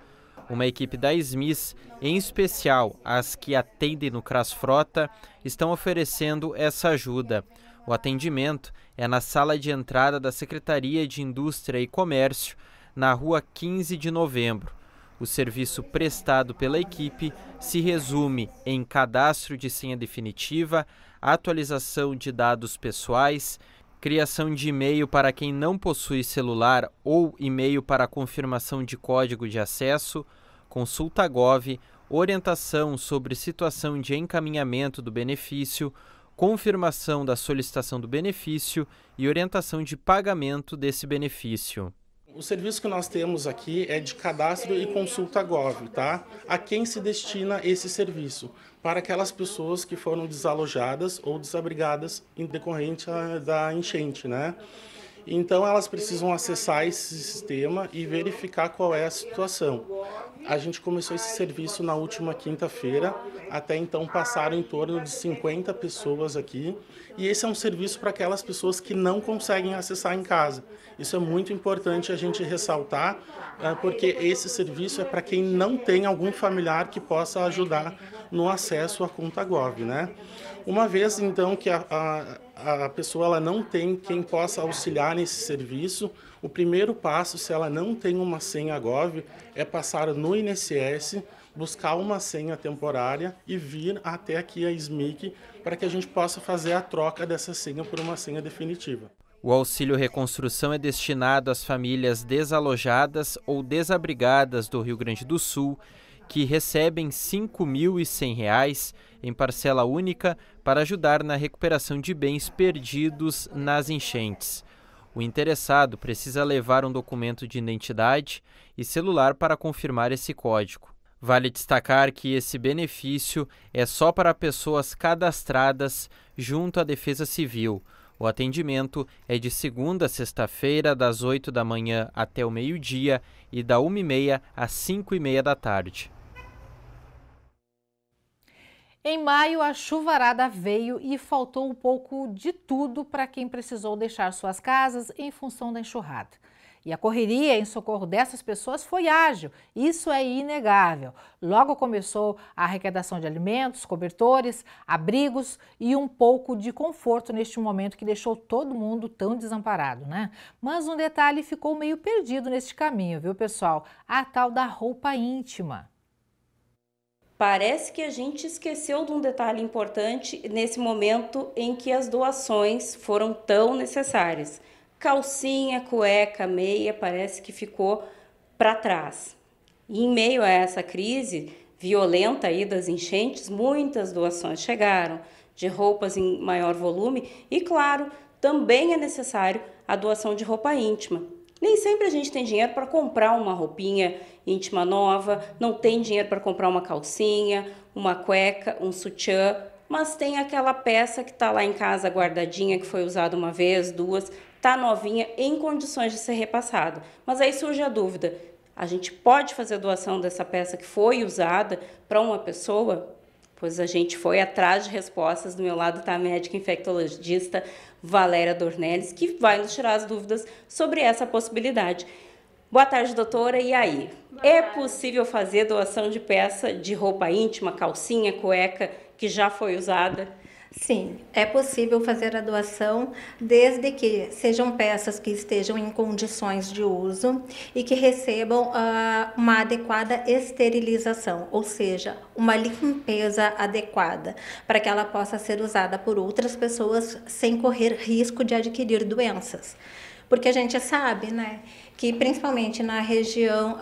Uma equipe da SMIS, em especial as que atendem no CRAS Frota, estão oferecendo essa ajuda. O atendimento é na sala de entrada da Secretaria de Indústria e Comércio, na rua 15 de novembro. O serviço prestado pela equipe se resume em cadastro de senha definitiva, atualização de dados pessoais, criação de e-mail para quem não possui celular ou e-mail para confirmação de código de acesso, consulta Gov, orientação sobre situação de encaminhamento do benefício, confirmação da solicitação do benefício e orientação de pagamento desse benefício. O serviço que nós temos aqui é de cadastro e consulta Gov, tá? A quem se destina esse serviço? Para aquelas pessoas que foram desalojadas ou desabrigadas em decorrente da enchente, né? Então elas precisam acessar esse sistema e verificar qual é a situação. A gente começou esse serviço na última quinta-feira, até então passaram em torno de 50 pessoas aqui, e esse é um serviço para aquelas pessoas que não conseguem acessar em casa. Isso é muito importante a gente ressaltar, porque esse serviço é para quem não tem algum familiar que possa ajudar no acesso à conta Gov, né? Uma vez, então, que a pessoa ela não tem quem possa auxiliar nesse serviço, o primeiro passo, se ela não tem uma senha Gov, é passar no INSS, buscar uma senha temporária e vir até aqui a SMIC para que a gente possa fazer a troca dessa senha por uma senha definitiva. O Auxílio Reconstrução é destinado às famílias desalojadas ou desabrigadas do Rio Grande do Sul, que recebem R$ 5.100 em parcela única para ajudar na recuperação de bens perdidos nas enchentes. O interessado precisa levar um documento de identidade e celular para confirmar esse código. Vale destacar que esse benefício é só para pessoas cadastradas junto à Defesa Civil. O atendimento é de segunda a sexta-feira, das 8 da manhã até o meio-dia e da 1h30 às 5h30 da tarde. Em maio, a chuvarada veio e faltou um pouco de tudo para quem precisou deixar suas casas em função da enxurrada. E a correria em socorro dessas pessoas foi ágil, isso é inegável. Logo começou a arrecadação de alimentos, cobertores, abrigos e um pouco de conforto neste momento que deixou todo mundo tão desamparado, né? Mas um detalhe ficou meio perdido neste caminho, viu, pessoal? A tal da roupa íntima. Parece que a gente esqueceu de um detalhe importante nesse momento em que as doações foram tão necessárias. Calcinha, cueca, meia, parece que ficou para trás. E em meio a essa crise violenta aí das enchentes, muitas doações chegaram de roupas em maior volume e, claro, também é necessário a doação de roupa íntima. Nem sempre a gente tem dinheiro para comprar uma roupinha íntima nova, não tem dinheiro para comprar uma calcinha, uma cueca, um sutiã, mas tem aquela peça que está lá em casa guardadinha, que foi usada uma vez, duas, está novinha, em condições de ser repassado. Mas aí surge a dúvida, a gente pode fazer a doação dessa peça que foi usada para uma pessoa? Pois a gente foi atrás de respostas. Do meu lado está a médica infectologista Valéria Dornelles, que vai nos tirar as dúvidas sobre essa possibilidade. Boa tarde, doutora. E aí? É possível fazer doação de peça de roupa íntima, calcinha, cueca, que já foi usada? Sim, é possível fazer a doação desde que sejam peças que estejam em condições de uso e que recebam uma adequada esterilização, ou seja, uma limpeza adequada, para que ela possa ser usada por outras pessoas sem correr risco de adquirir doenças. Porque a gente sabe, né, que principalmente na região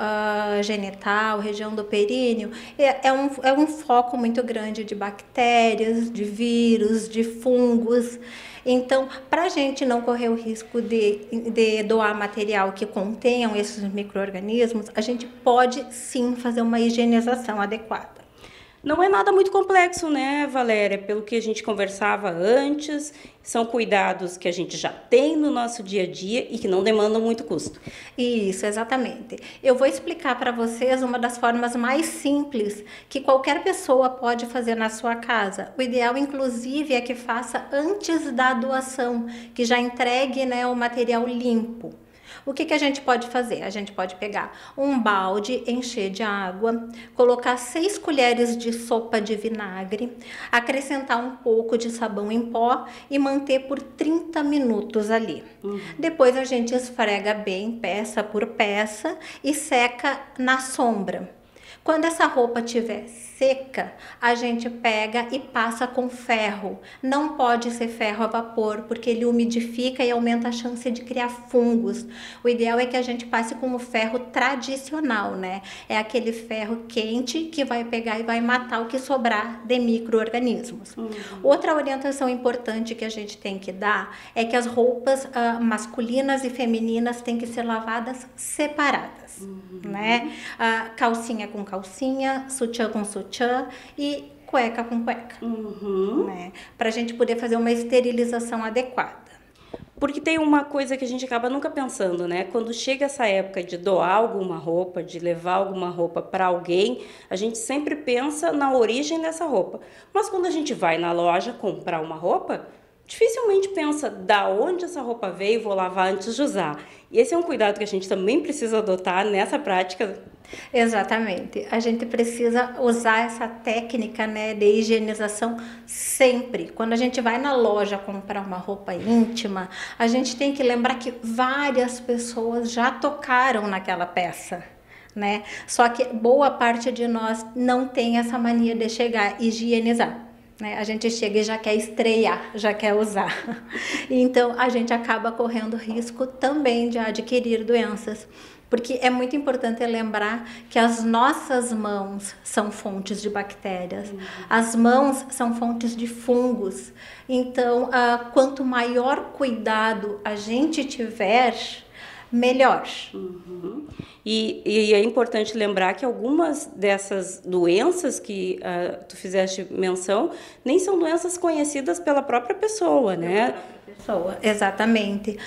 genital, região do períneo, é um foco muito grande de bactérias, de vírus, de fungos. Então, para a gente não correr o risco de doar material que contenham esses micro-organismos, a gente pode sim fazer uma higienização adequada. Não é nada muito complexo, né, Valéria? Pelo que a gente conversava antes, são cuidados que a gente já tem no nosso dia a dia e que não demandam muito custo. Isso, exatamente. Eu vou explicar para vocês uma das formas mais simples que qualquer pessoa pode fazer na sua casa. O ideal, inclusive, é que faça antes da doação, que já entregue, né, o material limpo. O que a gente pode fazer? A gente pode pegar um balde, encher de água, colocar 6 colheres de sopa de vinagre, acrescentar um pouco de sabão em pó e manter por 30 minutos ali. Depois a gente esfrega bem, peça por peça, e seca na sombra. Quando essa roupa estiver seca, a gente pega e passa com ferro. Não pode ser ferro a vapor, porque ele umidifica e aumenta a chance de criar fungos. O ideal é que a gente passe com o ferro tradicional, né? É aquele ferro quente que vai pegar e vai matar o que sobrar de micro-organismos. Outra orientação importante que a gente tem que dar é que as roupas masculinas e femininas têm que ser lavadas separadas, né? Calcinha com calcinha, sutiã com sutiã e cueca com cueca, né? Para a gente poder fazer uma esterilização adequada. Porque tem uma coisa que a gente acaba nunca pensando, né? Quando chega essa época de doar alguma roupa, de levar alguma roupa para alguém, a gente sempre pensa na origem dessa roupa. Mas quando a gente vai na loja comprar uma roupa, dificilmente pensa da onde essa roupa veio, vou lavar antes de usar. E esse é um cuidado que a gente também precisa adotar nessa prática. Exatamente. A gente precisa usar essa técnica, né, de higienização sempre. Quando a gente vai na loja comprar uma roupa íntima, a gente tem que lembrar que várias pessoas já tocaram naquela peça, né? Só que boa parte de nós não tem essa mania de chegar e higienizar. A gente chega e já quer estrear, já quer usar. Então, a gente acaba correndo risco também de adquirir doenças. Porque é muito importante lembrar que as nossas mãos são fontes de bactérias. As mãos são fontes de fungos. Então, quanto maior cuidado a gente tiver, melhor. E é importante lembrar que algumas dessas doenças que tu fizeste menção nem são doenças conhecidas pela própria pessoa, né? pessoa, exatamente.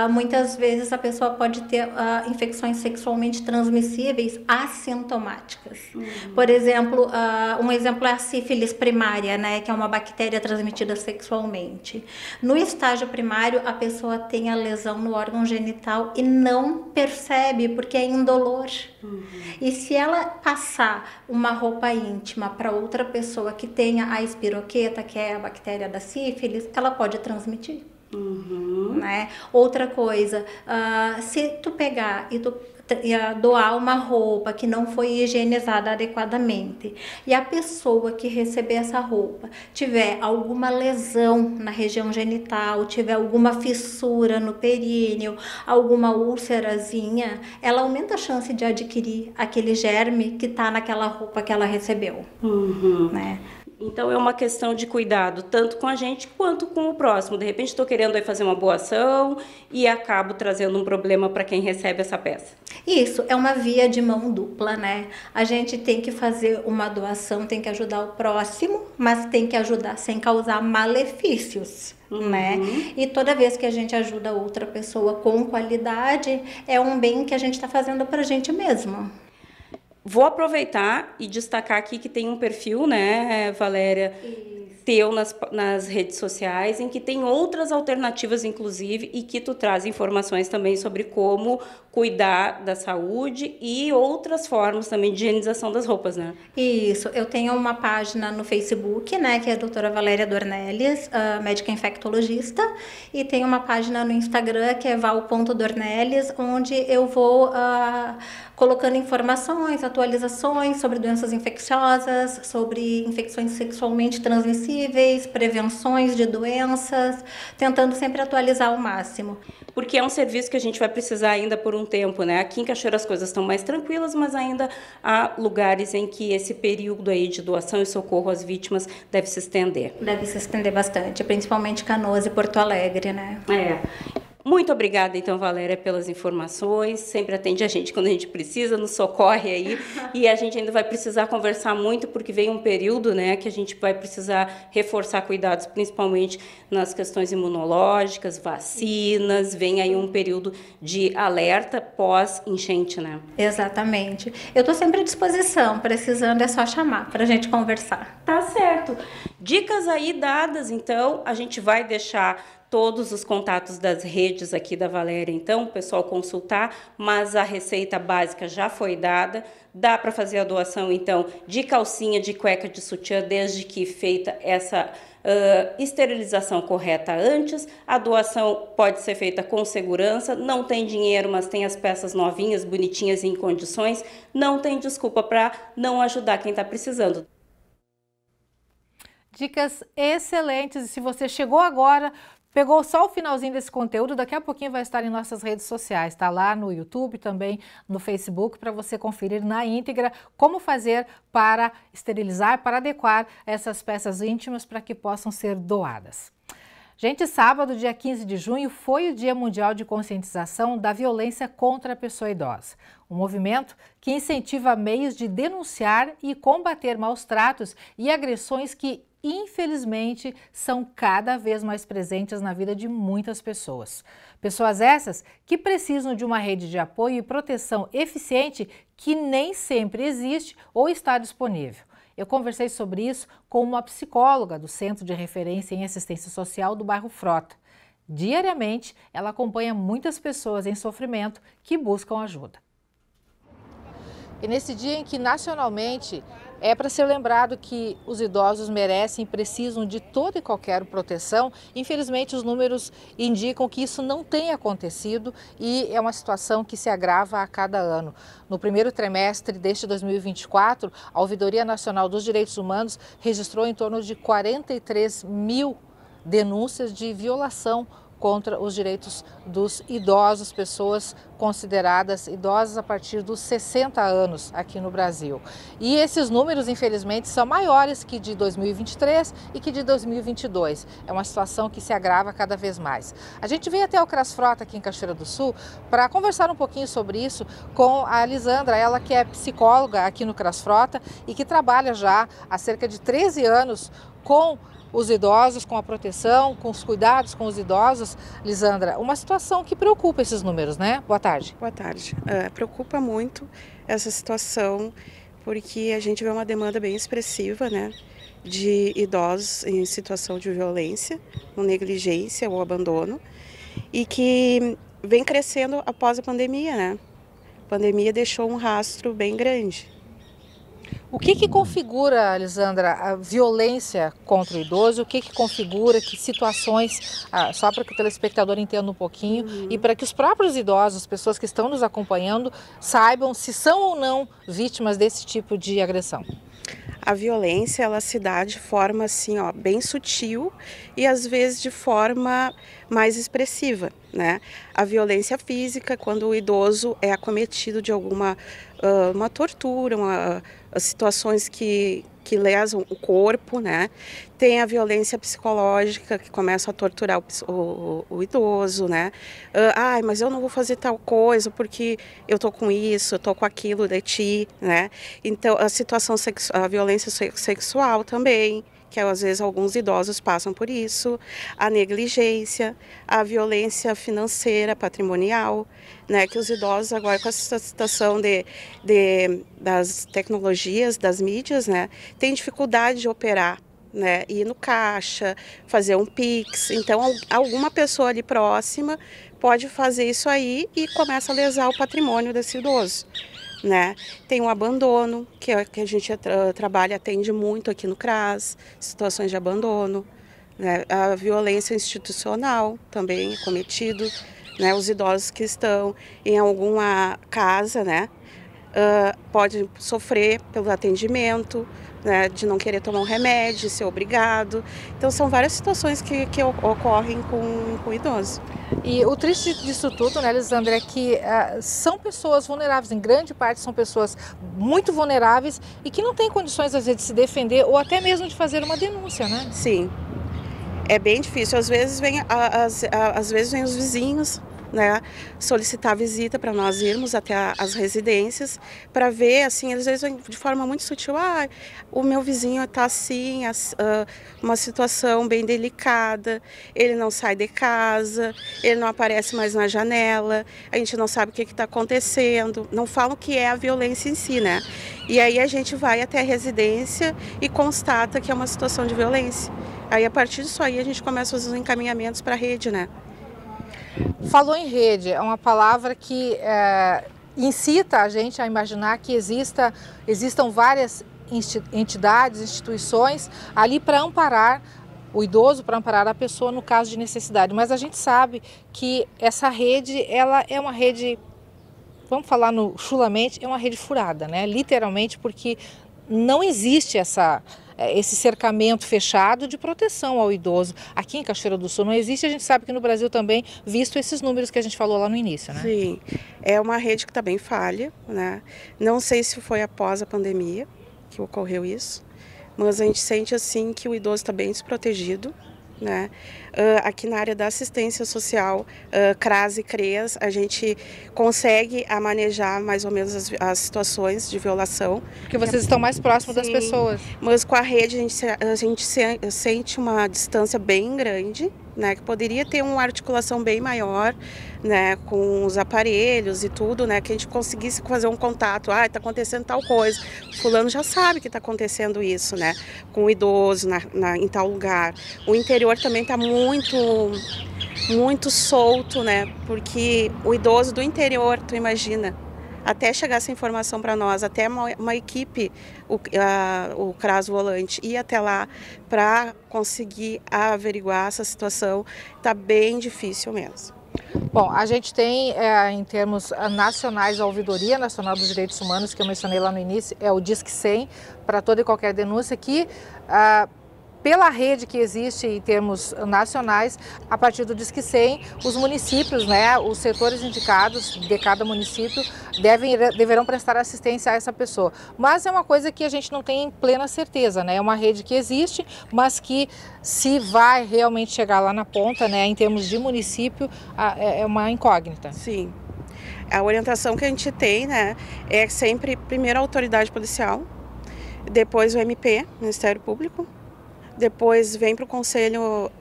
Muitas vezes a pessoa pode ter infecções sexualmente transmissíveis assintomáticas. Por exemplo, um exemplo é a sífilis primária, né, que é uma bactéria transmitida sexualmente. No estágio primário, a pessoa tem a lesão no órgão genital e não percebe, porque é indolor. E se ela passar uma roupa íntima para outra pessoa que tenha a espiroqueta, que é a bactéria da sífilis, ela pode transmitir. Né? Outra coisa, se tu pegar e tu doar uma roupa que não foi higienizada adequadamente e a pessoa que receber essa roupa tiver alguma lesão na região genital, tiver alguma fissura no períneo, alguma úlcerazinha, ela aumenta a chance de adquirir aquele germe que está naquela roupa que ela recebeu. Né? Então é uma questão de cuidado, tanto com a gente quanto com o próximo. De repente estou querendo aí fazer uma boa ação e acabo trazendo um problema para quem recebe essa peça. Isso, é uma via de mão dupla, né? A gente tem que fazer uma doação, tem que ajudar o próximo, mas tem que ajudar sem causar malefícios. Né? E toda vez que a gente ajuda outra pessoa com qualidade, é um bem que a gente está fazendo para a gente mesmo. Vou aproveitar e destacar aqui que tem um perfil, né, Valéria, teu nas redes sociais, em que tem outras alternativas, inclusive, e que tu traz informações também sobre como cuidar da saúde e outras formas também de higienização das roupas, né? Isso, eu tenho uma página no Facebook, né, que é a doutora Valéria Dornelles, médica infectologista, e tenho uma página no Instagram, que é val.dornelles, onde eu vou colocando informações, atualizações sobre doenças infecciosas, sobre infecções sexualmente transmissíveis, prevenções de doenças, tentando sempre atualizar ao máximo. Porque é um serviço que a gente vai precisar ainda por um tempo, né? Aqui em Cachoeira as coisas estão mais tranquilas, mas ainda há lugares em que esse período aí de doação e socorro às vítimas deve se estender. Deve se estender bastante, principalmente Canoas e Porto Alegre, né? Muito obrigada, então, Valéria, pelas informações. Sempre atende a gente quando a gente precisa, nos socorre aí. E a gente ainda vai precisar conversar muito, porque vem um período, né, que a gente vai precisar reforçar cuidados, principalmente nas questões imunológicas, vacinas. Vem aí um período de alerta pós-enchente, né? Exatamente. Eu estou sempre à disposição, precisando é só chamar para a gente conversar. Tá certo. Dicas aí dadas, então, a gente vai deixar todos os contatos das redes aqui da Valéria, então, o pessoal consultar, mas a receita básica já foi dada. Dá para fazer a doação, então, de calcinha, de cueca, de sutiã, desde que feita essa esterilização correta antes. A doação pode ser feita com segurança, não tem dinheiro, mas tem as peças novinhas, bonitinhas e em condições. Não tem desculpa para não ajudar quem está precisando. Dicas excelentes, e se você chegou agora, pegou só o finalzinho desse conteúdo, daqui a pouquinho vai estar em nossas redes sociais, tá lá no YouTube, também no Facebook, para você conferir na íntegra como fazer para esterilizar, para adequar essas peças íntimas para que possam ser doadas. Gente, sábado, dia 15 de junho, foi o Dia Mundial de Conscientização da Violência contra a Pessoa Idosa. Um movimento que incentiva meios de denunciar e combater maus tratos e agressões que, infelizmente, são cada vez mais presentes na vida de muitas pessoas. Pessoas essas que precisam de uma rede de apoio e proteção eficiente que nem sempre existe ou está disponível. Eu conversei sobre isso com uma psicóloga do Centro de Referência em Assistência Social do bairro Frota. Diariamente, ela acompanha muitas pessoas em sofrimento que buscam ajuda. E nesse dia em que nacionalmente é para ser lembrado que os idosos merecem e precisam de toda e qualquer proteção, infelizmente os números indicam que isso não tem acontecido e é uma situação que se agrava a cada ano. No primeiro trimestre deste 2024, a Ouvidoria Nacional dos Direitos Humanos registrou em torno de 43 mil denúncias de violação contra os direitos dos idosos, pessoas consideradas idosas a partir dos 60 anos aqui no Brasil. E esses números, infelizmente, são maiores que de 2023 e que de 2022. É uma situação que se agrava cada vez mais. A gente veio até o CRAS Frota aqui em Cachoeira do Sul para conversar um pouquinho sobre isso com a Lisandra, ela que é psicóloga aqui no CRAS Frota e que trabalha já há cerca de 13 anos com os idosos, com a proteção, com os cuidados com os idosos. Lisandra, uma situação que preocupa esses números, né? Boa tarde. Boa tarde. Preocupa muito essa situação, porque a gente vê uma demanda bem expressiva, né, de idosos em situação de violência, ou negligência ou abandono, e que vem crescendo após a pandemia, né? A pandemia deixou um rastro bem grande. O que configura, Lisandra, a violência contra o idoso? O que configura, que situações, só para que o telespectador entenda um pouquinho e para que os próprios idosos, pessoas que estão nos acompanhando, saibam se são ou não vítimas desse tipo de agressão? A violência, ela se dá de forma assim, bem sutil e às vezes de forma mais expressiva, né? A violência física, quando o idoso é acometido de alguma uma tortura, situações que lesam o corpo, né? Tem a violência psicológica, que começa a torturar o idoso, né? Mas eu não vou fazer tal coisa porque eu tô com isso, eu tô com aquilo de ti, né? Então, a violência sexual também, que às vezes alguns idosos passam por isso, a negligência, a violência financeira, patrimonial, né, que os idosos agora com essa situação das tecnologias, das mídias, né, têm dificuldade de operar, né, ir no caixa, fazer um Pix. Então, alguma pessoa ali próxima pode fazer isso aí e começa a lesar o patrimônio desse idoso. Né? Tem o abandono, que a gente atende muito aqui no CRAS, situações de abandono, né? A violência institucional também é cometido, né? Os idosos que estão em alguma casa, né? Podem sofrer pelo atendimento, né? De não querer tomar um remédio, ser obrigado. Então são várias situações que ocorrem com o idoso. E o triste disso tudo, né, Lisandra, é que são pessoas vulneráveis, em grande parte são pessoas muito vulneráveis e que não têm condições, às vezes, de se defender ou até mesmo de fazer uma denúncia, né? Sim, é bem difícil. Às vezes vem os vizinhos, né, solicitar visita para nós irmos até as residências para ver, assim, às vezes de forma muito sutil, o meu vizinho está assim, uma situação bem delicada, ele não sai de casa, ele não aparece mais na janela, a gente não sabe o que está acontecendo, não falam que é a violência em si, né? E aí a gente vai até a residência e constata que é uma situação de violência. Aí a partir disso aí a gente começa a fazer os encaminhamentos para a rede, né? Falou em rede, é uma palavra que incita a gente a imaginar que existam várias entidades, instituições ali para amparar o idoso, para amparar a pessoa no caso de necessidade. Mas a gente sabe que essa rede, ela é uma rede, vamos falar chulamente, é uma rede furada, né? Literalmente, porque não existe esse cercamento fechado de proteção ao idoso. Aqui em Cachoeira do Sul não existe, a gente sabe que no Brasil também, visto esses números que a gente falou lá no início, né? Sim, é uma rede que está bem falha, né? Não sei se foi após a pandemia que ocorreu isso, mas a gente sente assim que o idoso está bem desprotegido, né? Aqui na área da assistência social, CRAS e CREAS, a gente consegue manejar mais ou menos as situações de violação. Porque vocês estão mais próximos das pessoas. Mas com a rede a gente sente uma distância bem grande, né? Que poderia ter uma articulação bem maior, né? Com os aparelhos e tudo, né? Que a gente conseguisse fazer um contato. Está acontecendo tal coisa. O fulano já sabe que está acontecendo isso, né? Com o idoso em tal lugar. O interior também está muito solto, né? Porque o idoso do interior, tu imagina, até chegar essa informação para nós, até uma equipe, o CRAS Volante, ir até lá para conseguir averiguar essa situação, está bem difícil mesmo. Bom, a gente tem, em termos nacionais, a Ouvidoria Nacional dos Direitos Humanos, que eu mencionei lá no início, é o Disque 100, para toda e qualquer denúncia que... Pela rede que existe em termos nacionais, a partir do Disque 100, os municípios, né, os setores indicados de cada município deverão prestar assistência a essa pessoa. Mas é uma coisa que a gente não tem plena certeza, né? É uma rede que existe, mas que se vai realmente chegar lá na ponta, né, em termos de município, é uma incógnita. Sim. A orientação que a gente tem, né, é sempre primeiro a autoridade policial, depois o MP, Ministério Público, depois vem para o Conselho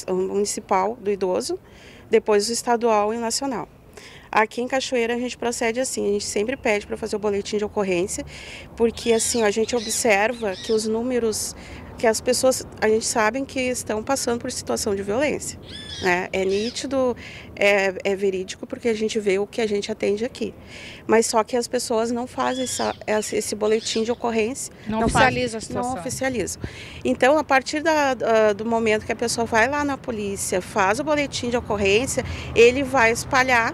Municipal do Idoso, depois o estadual e o nacional. Aqui em Cachoeira a gente procede assim, a gente sempre pede para fazer o boletim de ocorrência, porque assim a gente observa que os números, que as pessoas, a gente sabe que estão passando por situação de violência, né? É nítido, é verídico, porque a gente vê o que a gente atende aqui. Mas só que as pessoas não fazem esse boletim de ocorrência. Não oficializam a situação. Não oficializam. Então, a partir do momento que a pessoa vai lá na polícia, faz o boletim de ocorrência, ele vai espalhar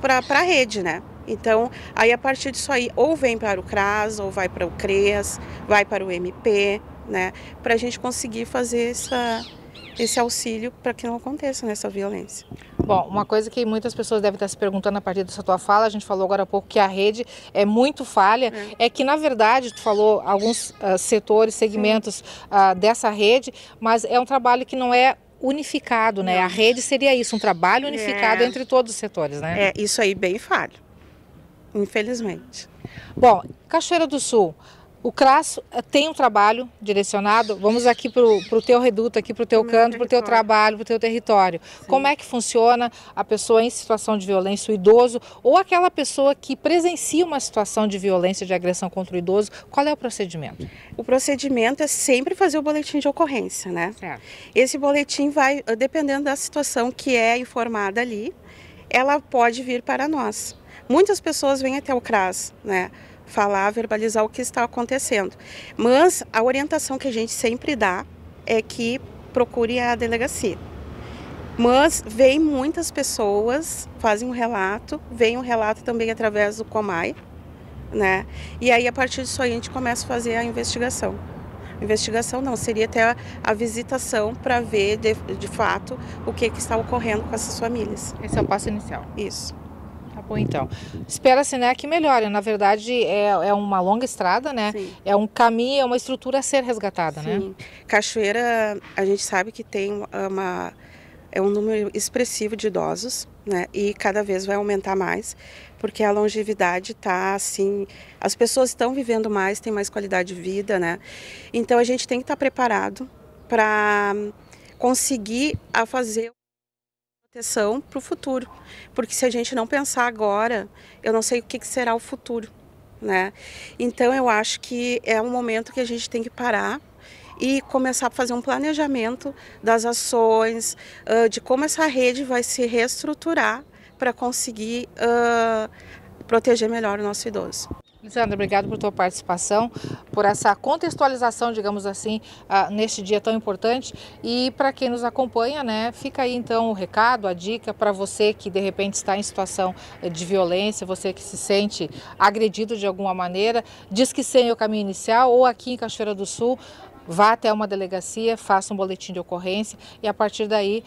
para a rede, né? Então, aí a partir disso aí, ou vem para o CRAS, ou vai para o CREAS, vai para o MP, né? Para a gente conseguir fazer esse auxílio para que não aconteça essa violência. Bom, uma coisa que muitas pessoas devem estar se perguntando a partir dessa tua fala, a gente falou agora há pouco que a rede é muito falha, é que na verdade tu falou alguns setores, segmentos dessa rede, mas é um trabalho que não é unificado, né? A rede seria isso, um trabalho unificado entre todos os setores, né? Isso aí bem falho, infelizmente. Bom, Cachoeira do Sul, o CRAS tem um trabalho direcionado, vamos aqui para o teu reduto, aqui para o teu canto, para o teu trabalho, para o teu território. Sim. Como é que funciona a pessoa em situação de violência, o idoso, ou aquela pessoa que presencia uma situação de violência, de agressão contra o idoso, qual é o procedimento? O procedimento é sempre fazer o boletim de ocorrência, né? Certo. Esse boletim vai, dependendo da situação que é informada ali, ela pode vir para nós. Muitas pessoas vêm até o CRAS, né? Falar, verbalizar o que está acontecendo. Mas a orientação que a gente sempre dá é que procure a delegacia. Mas vem muitas pessoas, fazem um relato, vem um relato também através do Comai, né? E aí a partir disso aí a gente começa a fazer a investigação. Investigação não, seria até a visitação para ver de fato o que está ocorrendo com essas famílias. Esse é o passo inicial. Isso. Bom, então, espera-se, né, que melhore. Na verdade, é uma longa estrada, né? Sim. É um caminho, é uma estrutura a ser resgatada, sim, né? Cachoeira, a gente sabe que tem um número expressivo de idosos, né? E cada vez vai aumentar mais, porque a longevidade está assim, as pessoas estão vivendo mais, têm mais qualidade de vida, né? Então a gente tem que estar preparado para conseguir fazer proteção para o futuro, porque se a gente não pensar agora, eu não sei o que será o futuro, né? Então eu acho que é um momento que a gente tem que parar e começar a fazer um planejamento das ações, de como essa rede vai se reestruturar para conseguir proteger melhor o nosso idoso. Lisandra, obrigado por tua participação, por essa contextualização, digamos assim, neste dia tão importante. E para quem nos acompanha, né, fica aí então o recado, a dica para você que de repente está em situação de violência, você que se sente agredido de alguma maneira, diz que sem o caminho inicial ou aqui em Cachoeira do Sul, vá até uma delegacia, faça um boletim de ocorrência e a partir daí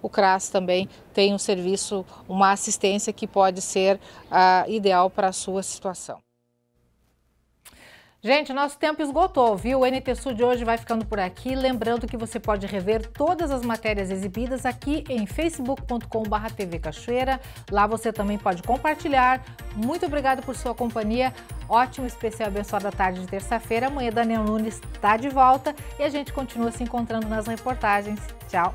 o CRAS também tem um serviço, uma assistência que pode ser ideal para a sua situação. Gente, nosso tempo esgotou, viu? O NT Sul de hoje vai ficando por aqui. Lembrando que você pode rever todas as matérias exibidas aqui em facebook.com/TV Cachoeira. Lá você também pode compartilhar. Muito obrigada por sua companhia. Ótimo, especial, abençoada tarde de terça-feira. Amanhã Daniel Nunes está de volta e a gente continua se encontrando nas reportagens. Tchau!